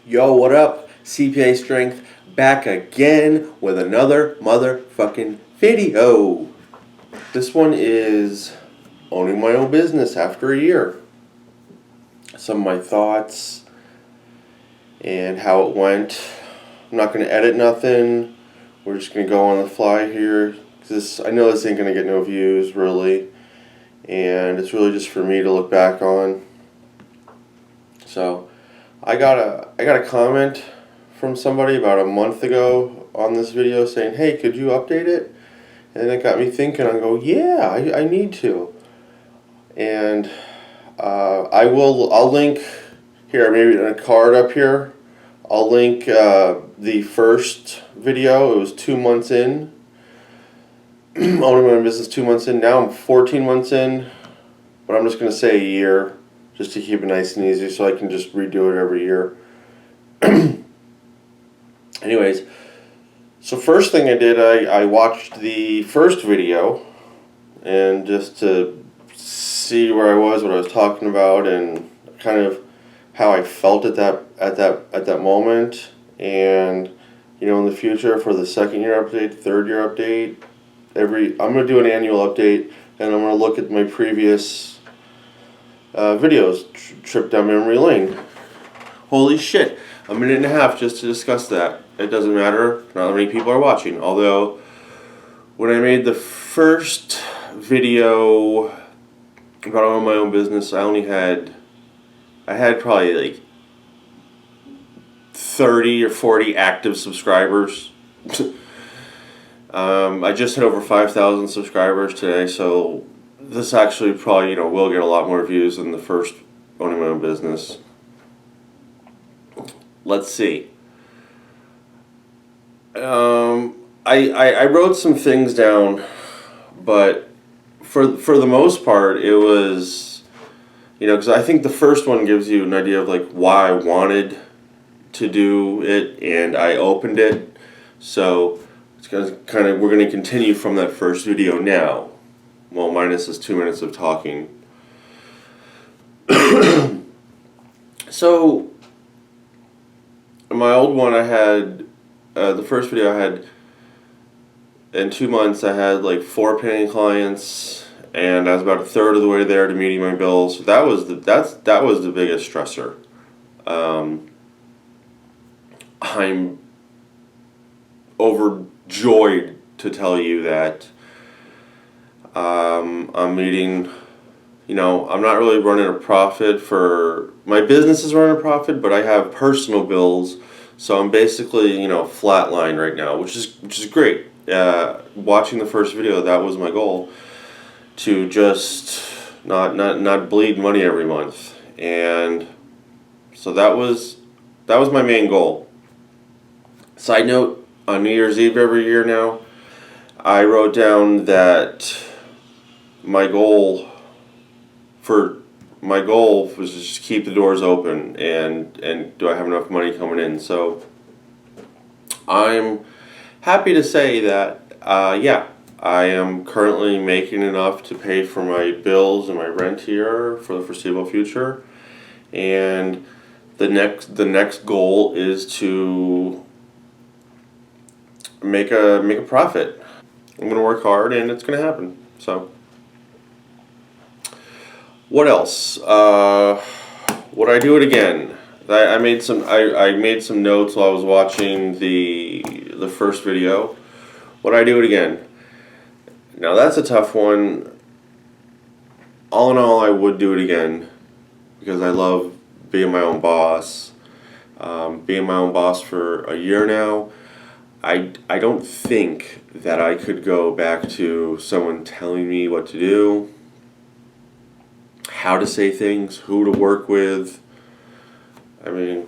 Yo, what up? CPA Strength back again with another motherfucking video. This one is owning my own business after a year. Some of my thoughts and how it went. I'm not going to edit nothing. We're just going to go on the fly here. I know this ain't going to get no views really. And it's really just for me to look back on. So I got a comment from somebody about a month ago on this video saying, hey, could you update it? And it got me thinking. I go, yeah, I need to. And I'll link here, maybe in a card up here. I'll link the first video. It was 2 months in. Owning my business 2 months in. Now I'm 14 months in. But I'm just going to say a year, just to keep it nice and easy so I can just redo it every year. Anyways, so first thing I did, I watched the first video, and just to see where I was, what I was talking about, and kind of how I felt at that moment. And in the future, for the second year update, third year update, I'm gonna do an annual update, and I'm gonna look at my previous videos, trip down memory lane. Holy shit, a minute and a half just to discuss that. It doesn't matter, not many people are watching. Although, when I made the first video about owning my own business, I had probably like 30 or 40 active subscribers. I just hit over 5,000 subscribers today, so this actually probably, will get a lot more views than the first owning my own business. Let's see. I wrote some things down, but for the most part, it was, because I think the first one gives you an idea of like why I wanted to do it, and I opened it. So it's we're gonna continue from that first video now. Well, minus this 2 minutes of talking. So, my old one, I had, the first video I had, in 2 months, I had like 4 paying clients, and I was about a third of the way there to meeting my bills. So that was the biggest stressor. I'm overjoyed to tell you that I'm meeting, I'm not really running a profit for, my business is running a profit, but I have personal bills, so I'm basically, flatline right now, which is great. Watching the first video, that was my goal, to just not bleed money every month. And so that was my main goal. Side note, on New Year's Eve every year now, I wrote down that my goal was to just keep the doors open, and do I have enough money coming in. So I'm happy to say that I am currently making enough to pay for my bills and my rent here for the foreseeable future. And the next goal is to make a profit. I'm going to work hard, and it's going to happen. So, what else? Would I do it again? I made some notes while I was watching the first video. Would I do it again? Now that's a tough one. All in all, I would do it again, because I love being my own boss. Being my own boss for a year now, I don't think that I could go back to someone telling me what to do, how to say things, who to work with. I mean,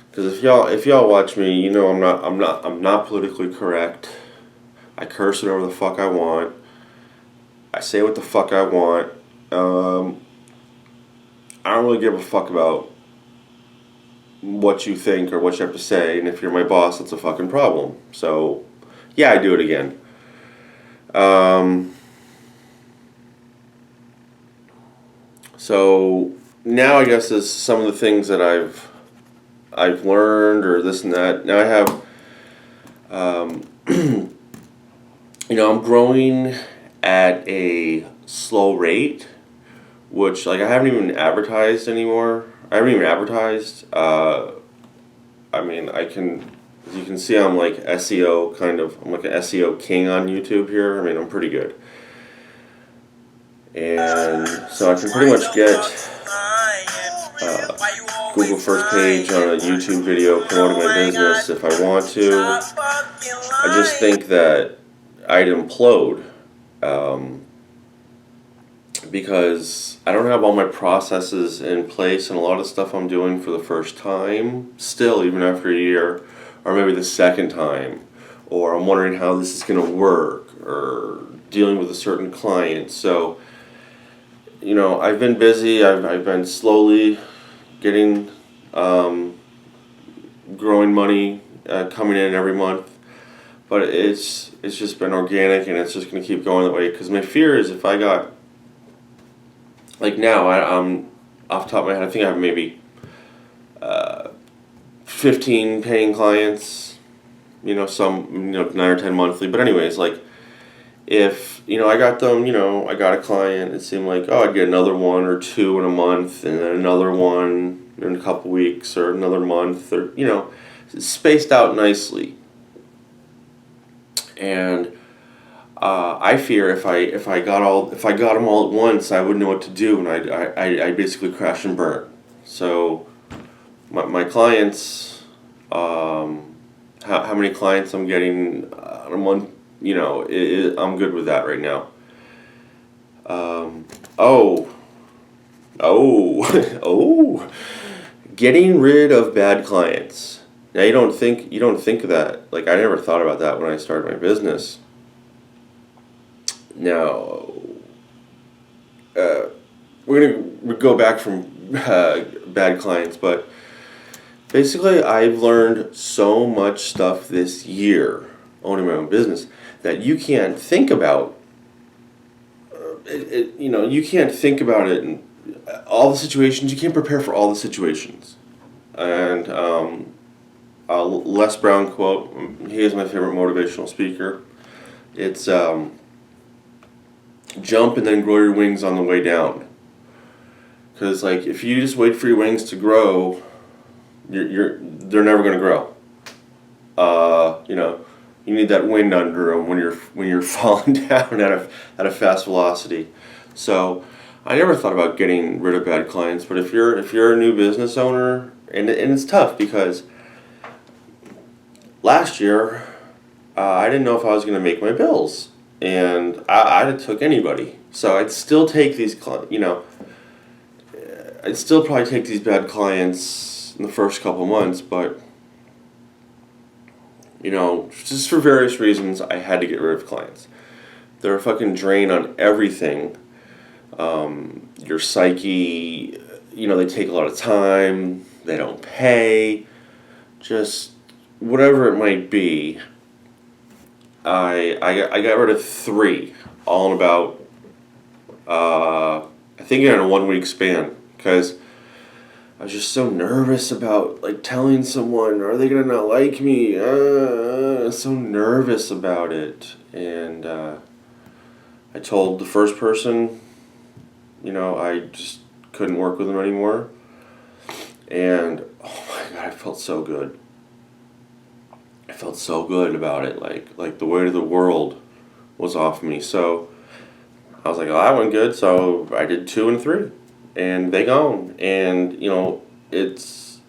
because if y'all watch me, I'm not politically correct. I curse whatever the fuck I want. I say what the fuck I want. I don't really give a fuck about what you think or what you have to say, and if you're my boss, that's a fucking problem. So, yeah, I do it again. So now I guess is some of the things that I've I've learned or this and that. Now I have, I'm growing at a slow rate, which like I haven't even advertised anymore. I haven't even advertised. As you can see, I'm like SEO kind of. I'm like an SEO king on YouTube here. I mean, I'm pretty good, and so I can pretty much get Google first page on a YouTube video promoting my business if I want to. I just think that I'd implode because I don't have all my processes in place, and a lot of stuff I'm doing for the first time still, even after a year, or maybe the second time, or I'm wondering how this is going to work, or dealing with a certain client. So, I've been busy. I've been slowly getting growing money coming in every month, but it's just been organic, and it's just going to keep going that way. Because my fear is if I got like now, I'm off the top of my head, I think I have maybe 15 paying clients. Some 9 or 10 monthly. But anyways, like if I got them, I got a client. It seemed like I'd get another one or two in a month, and then another one in a couple weeks, or another month, or spaced out nicely. And I fear if I got them all at once, I wouldn't know what to do, and I'd basically crash and burn. So my clients, how many clients I'm getting a month, I'm good with that right now. Oh, getting rid of bad clients. Now you don't think of that. Like I never thought about that when I started my business. Now, we're gonna go back from bad clients, but basically, I've learned so much stuff this year owning my own business that you can't think about. You can't think about it in all the situations. You can't prepare for all the situations. And Les Brown quote. He is my favorite motivational speaker. It's jump and then grow your wings on the way down. Because like if you just wait for your wings to grow, they're never going to grow. You need that wind under them when you're falling down at a fast velocity. So I never thought about getting rid of bad clients, but if you're a new business owner, and it's tough because last year I didn't know if I was going to make my bills, and I'd took anybody. So I'd still take these I'd still probably take these bad clients in the first couple months, but just for various reasons, I had to get rid of clients. They're a fucking drain on everything. Your psyche, they take a lot of time. They don't pay. Just whatever it might be. I got rid of 3, all in about I think in a 1-week span, because I was just so nervous about like telling someone, are they gonna not like me? So nervous about it, and I told the first person, I just couldn't work with them anymore, and oh my god, I felt so good. I felt so good about it, like the weight of the world was off me. So I was like, oh, that went good. So I did 2 and 3, and they gone, and it's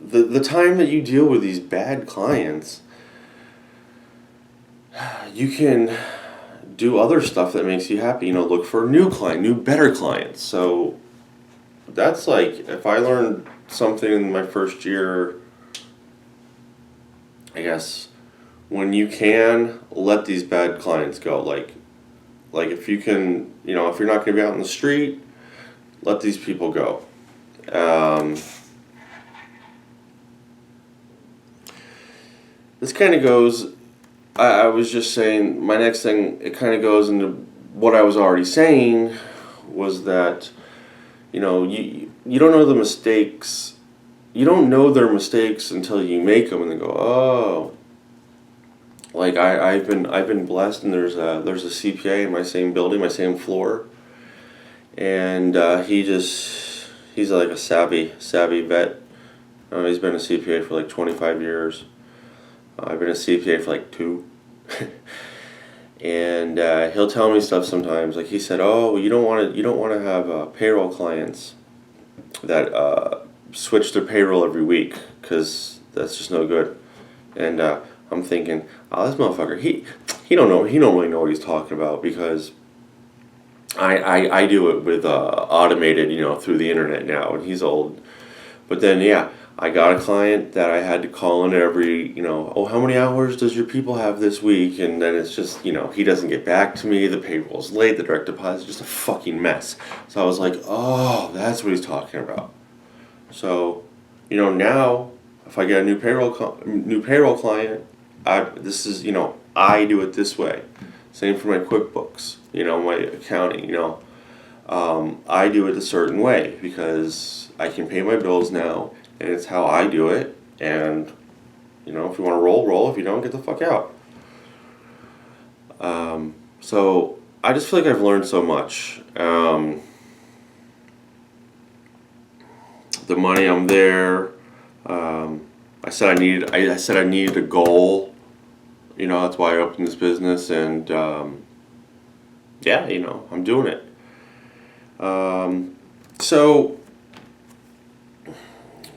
the time that you deal with these bad clients, you can do other stuff that makes you happy. Look for new better clients. So that's like, if I learned something in my first year, I guess, when you can let these bad clients go, like if you can, if you're not going to be out in the street, let these people go. This kind of goes, I was just saying, my next thing, it kind of goes into what I was already saying, was that, you don't know the mistakes. You don't know their mistakes until you make them, and then go, oh. Like I've been blessed, and there's a CPA in my same building, my same floor, and he's like a savvy vet. He's been a CPA for like 25 years. I've been a CPA for like 2. And he'll tell me stuff sometimes. Like he said, "Oh, you don't want to have payroll clients that switch their payroll every week, because that's just no good." And I'm thinking, "Oh, this motherfucker, he don't really know what he's talking about, because I do it with automated, through the internet now, and he's old." But then, yeah, I got a client that I had to call in every, "Oh, how many hours does your people have this week?" And then it's just, he doesn't get back to me, the payroll's late, the direct deposit is just a fucking mess. So I was like, oh, that's what he's talking about. So, now, if I get a new payroll client, I do it this way. Same for my QuickBooks, my accounting, I do it a certain way, because I can pay my bills now, and it's how I do it. And, if you want to roll. If you don't, get the fuck out. So I just feel like I've learned so much. The money, I'm there. I said I needed a goal. That's why I opened this business, and yeah, I'm doing it. So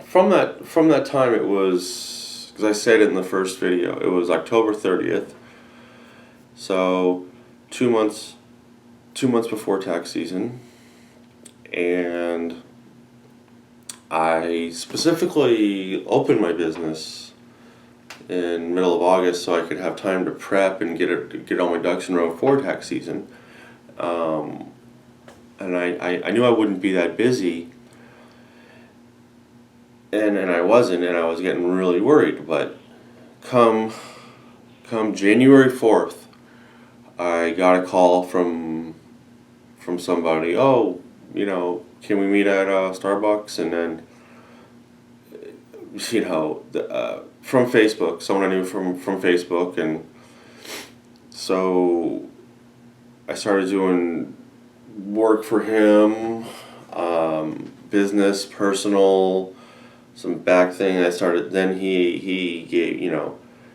from that time, it was, because I said it in the first video, it was October 30th. So 2 months before tax season, and I specifically opened my business in middle of August so I could have time to prep and get all my ducks in a row for tax season. And I knew I wouldn't be that busy, and I wasn't, and I was getting really worried. But come January 4th, I got a call from somebody. "Oh, can we meet at Starbucks?" And then, from Facebook, someone I knew from Facebook. And so I started doing work for him, business, personal, some back thing. Then he gave,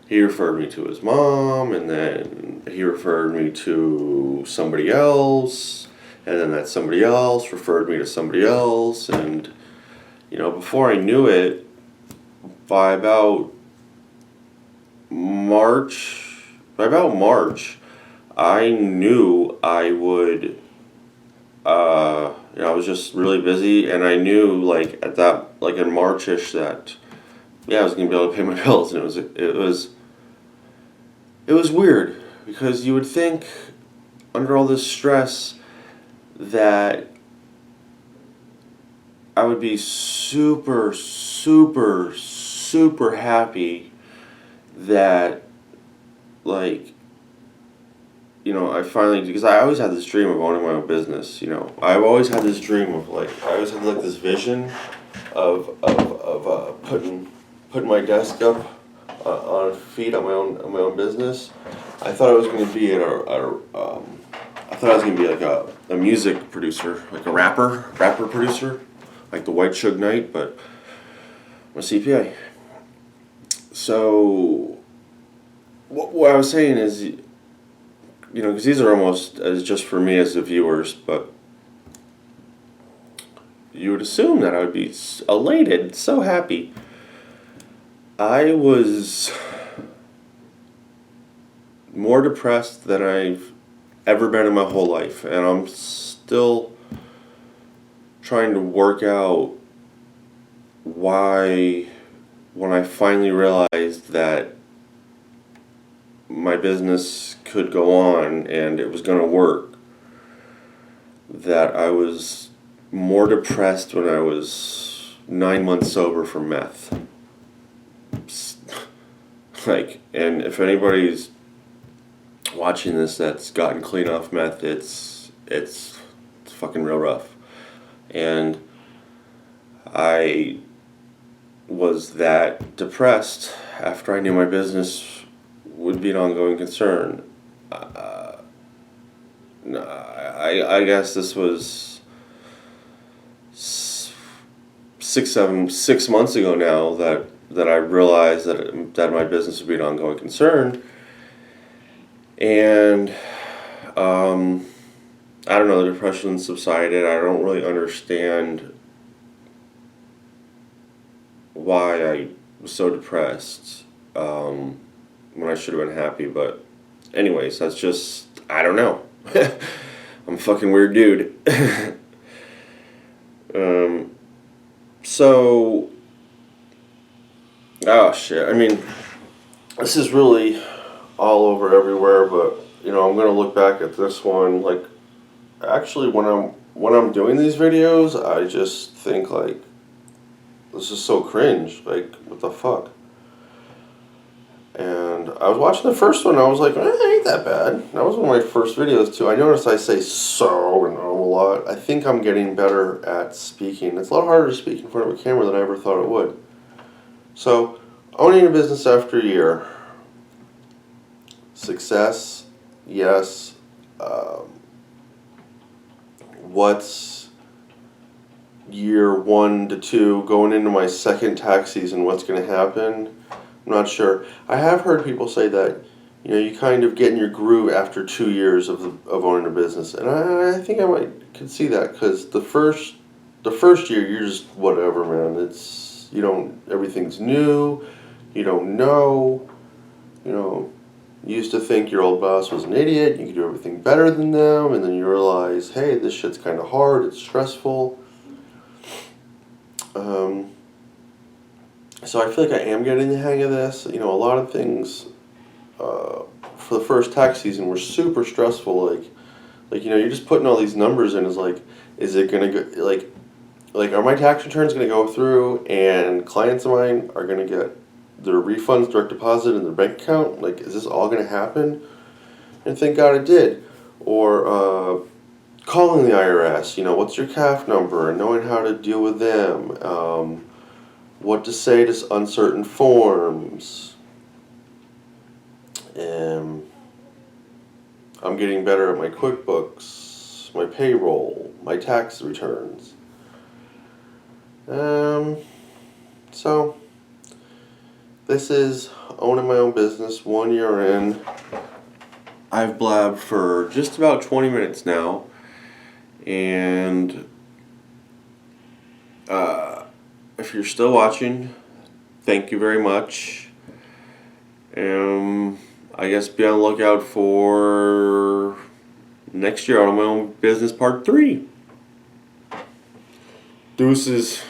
he referred me to his mom, and then he referred me to somebody else, and then that somebody else referred me to somebody else. And, before I knew it, by about March, I knew I would, I was just really busy, and I knew, like, in March-ish, that, yeah, I was going to be able to pay my bills. And it was weird, because you would think, under all this stress, that I would be super, super, super happy that, like, I finally, because I always had this dream of owning my own business. I've always had this dream of, like, I always had, like, this vision of putting my desk up on feet on my own business. I thought I was going to be like a music producer, like a rapper producer, like the White Suge Knight, but I'm a CPA. So what I was saying is, because these are almost as just for me as the viewers, but you would assume that I would be elated, so happy. I was more depressed than I've ever been in my whole life, and I'm still trying to work out why, when I finally realized that my business could go on and it was going to work, that I was more depressed when I was 9 months sober from meth. And if anybody's watching this that's gotten clean off meth, it's fucking real rough. And I was that depressed after I knew my business would be an ongoing concern. I guess this was 6 months ago now that I realized that my business would be an ongoing concern, and I don't know, the depression subsided. I don't really understand why I was so depressed when I should have been happy, but anyways, that's just, I don't know. I'm a fucking weird dude. So, oh shit, I mean, this is really all over everywhere, but I'm gonna look back at this one, like, actually when I'm doing these videos, I just think like, this is so cringe, like, what the fuck? And I was watching the first one, I was like, it ain't that bad. That was one of my first videos too. I noticed I say so and a lot. I think I'm getting better at speaking. It's a lot harder to speak in front of a camera than I ever thought it would. So, owning a business after a year. Success, yes. What's year 1 to 2, going into my second tax season, what's going to happen? I'm not sure. I have heard people say that, you kind of get in your groove after 2 years of owning a business, and I think I could see that, because the first year you're just whatever, man. It's everything's new, you don't know, you used to think your old boss was an idiot, you could do everything better than them, and then you realize, hey, this shit's kind of hard, it's stressful. So I feel like I am getting the hang of this. A lot of things for the first tax season were super stressful. Like you're just putting all these numbers in. Is it gonna go like are my tax returns gonna go through, and clients of mine are gonna get their refunds direct deposit in their bank account? Like, is this all gonna happen? And thank God it did. Or calling the IRS. What's your CAF number, and knowing how to deal with them. What to say to uncertain forms. I'm getting better at my QuickBooks, my payroll, my tax returns. So, this is owning my own business 1 year in. I've blabbed for just about 20 minutes now, and if you're still watching, thank you very much. I guess be on the lookout for next year on my own business part 3. Deuces.